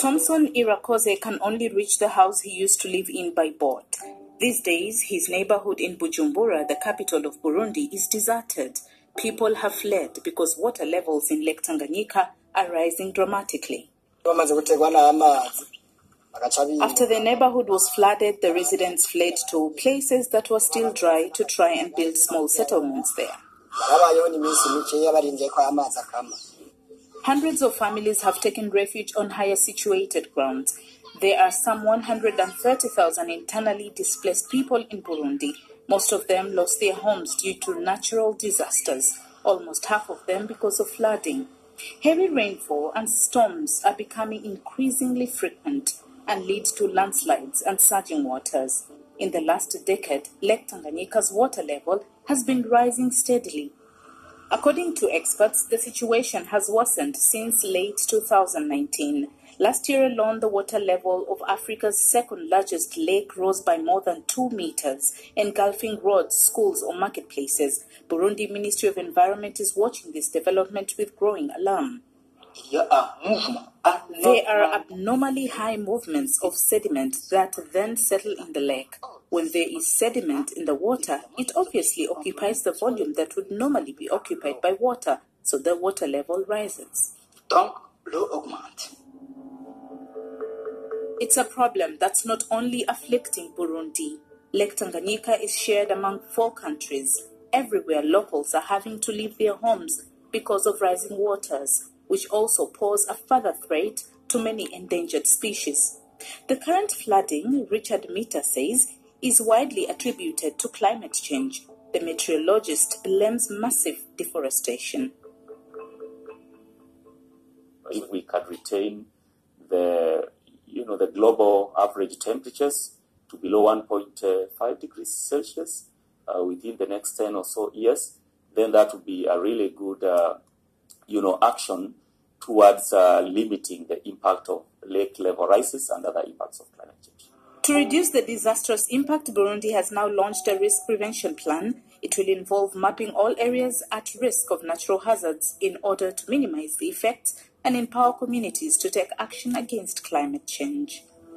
Thompson Irakoze can only reach the house he used to live in by boat. These days, his neighborhood in Bujumbura, the capital of Burundi, is deserted. People have fled because water levels in Lake Tanganyika are rising dramatically. After the neighborhood was flooded, the residents fled to places that were still dry to try and build small settlements there. Hundreds of families have taken refuge on higher situated grounds. There are some 130,000 internally displaced people in Burundi. Most of them lost their homes due to natural disasters, almost half of them because of flooding. Heavy rainfall and storms are becoming increasingly frequent and lead to landslides and surging waters. In the last decade, Lake Tanganyika's water level has been rising steadily. According to experts, the situation has worsened since late 2019. Last year alone, the water level of Africa's second largest lake rose by more than 2 meters, engulfing roads, schools, or marketplaces. Burundi Ministry of Environment is watching this development with growing alarm. There are abnormally high movements of sediment that then settle in the lake. When there is sediment in the water, it obviously occupies the volume that would normally be occupied by water, so the water level rises. It's a problem that's not only afflicting Burundi. Lake Tanganyika is shared among 4 countries. Everywhere locals are having to leave their homes because of rising waters, which also pose a further threat to many endangered species. The current flooding, Richard Mita says, is widely attributed to climate change. The meteorologist blames massive deforestation. If we can retain the global average temperatures to below 1.5 degrees Celsius within the next 10 or so years, then that would be a really good action towards limiting the impact of lake level rises and other impacts of climate change. To reduce the disastrous impact, Burundi has now launched a risk prevention plan. It will involve mapping all areas at risk of natural hazards in order to minimize the effects and empower communities to take action against climate change.